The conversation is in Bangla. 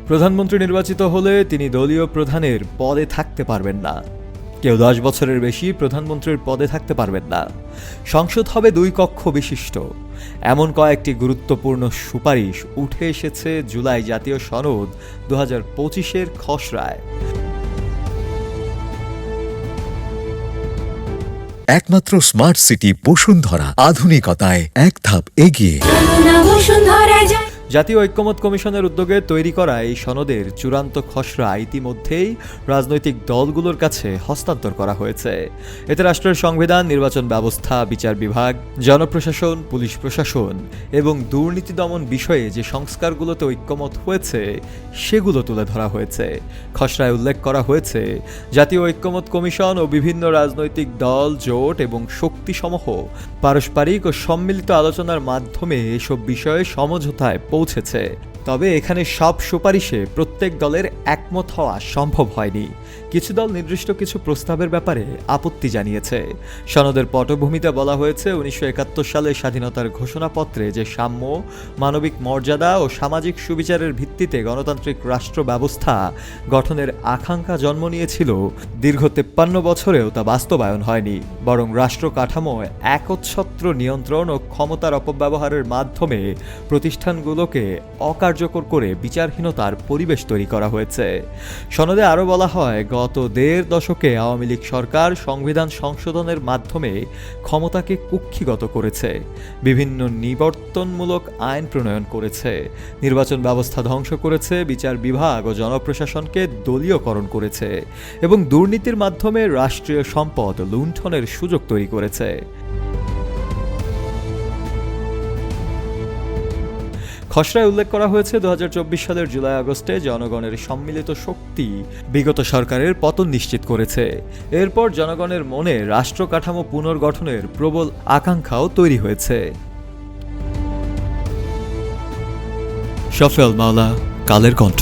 প্রধানমন্ত্রী নির্বাচিত হলে তিনি দলীয় প্রধানের পদে থাকতে পারবেন না। কেউ 10 বছরের বেশি প্রধানমন্ত্রীর পদে থাকতে পারবেন না। সংসদ হবে 2 কক্ষ বিশিষ্ট। এমন কয়েকটি গুরুত্বপূর্ণ সুপারিশ উঠে এসেছে জুলাই জাতীয় সনদ 2025-এর খসড়ায়। একমাত্র স্মার্ট সিটি বসুন্ধরা, আধুনিকতায় এক ধাপ এগিয়ে। জাতীয় ঐক্যমত্য কমিশনের উদ্যোগে তৈরি করা এই সনদের চূড়ান্ত খসড়া ইতিমধ্যেই রাজনৈতিক দলগুলোর কাছে হস্তান্তর করা হয়েছে। এতে রাষ্ট্রের সংবিধান, নির্বাচন ব্যবস্থা, বিচার বিভাগ, জনপ্রশাসন, পুলিশ প্রশাসন এবং দুর্নীতি দমন বিষয়ে যে সংস্কারগুলোতে ঐক্যমত হয়েছে সেগুলো তুলে ধরা হয়েছে। খসড়ায় উল্লেখ করা হয়েছে, জাতীয় ঐক্যমত্য কমিশন ও বিভিন্ন রাজনৈতিক দল, জোট এবং শক্তিসমূহ পারস্পরিক ও সম্মিলিত আলোচনার মাধ্যমে এসব বিষয়ে সমঝোতায় পৌঁছেছে। তবে এখানে সব সুপারিশে প্রত্যেক দলের একমত হওয়া সম্ভব হয়নি। কিছু দল নির্দিষ্ট কিছু প্রস্তাবের ব্যাপারে আপত্তি জানিয়েছে। সনদের পটভূমিতে বলা হয়েছে, 1971 সালে স্বাধীনতার ঘোষণাপত্রে যে সাম্য, মানবিক মর্যাদা ও সামাজিক সুবিচারের ভিত্তিতে গণতান্ত্রিক রাষ্ট্র ব্যবস্থা গঠনের আকাঙ্ক্ষা জন্ম নিয়েছিল, দীর্ঘ 53 বছরেও তা বাস্তবায়ন হয়নি। বরং রাষ্ট্র কাঠামোয় একচ্ছত্র নিয়ন্ত্রণ ও ক্ষমতার অপব্যবহারের মাধ্যমে প্রতিষ্ঠানগুলোকে অকার্যকর করে বিচারহীনতার পরিবেশ তৈরি করা হয়েছে। সনদে আরও বলা হয়, গত 1.5 দশকে আওয়ামী লীগ সরকার সংবিধান সংশোধনের মাধ্যমে ক্ষমতাকে কুক্ষিগত করেছে, বিভিন্ন নিবর্তনমূলক আইন প্রণয়ন করেছে, নির্বাচন ব্যবস্থা ধ্বংস করেছে, বিচার বিভাগ ও জনপ্রশাসনকে দলীয়করণ করেছে এবং দুর্নীতির মাধ্যমে রাষ্ট্রীয় সম্পদ লুণ্ঠনের সুযোগ তৈরি করেছে। খসড়ায় উল্লেখ করা হয়েছে, 2024 সালের জুলাই-আগস্টে জনগণের সম্মিলিত শক্তি বিগত সরকারের পতন নিশ্চিত করেছে। এরপর জনগণের মনে রাষ্ট্র কাঠামো পুনর্গঠনের প্রবল আকাঙ্ক্ষাও তৈরি হয়েছে। শফিউল মাওলা, কালের কণ্ঠ।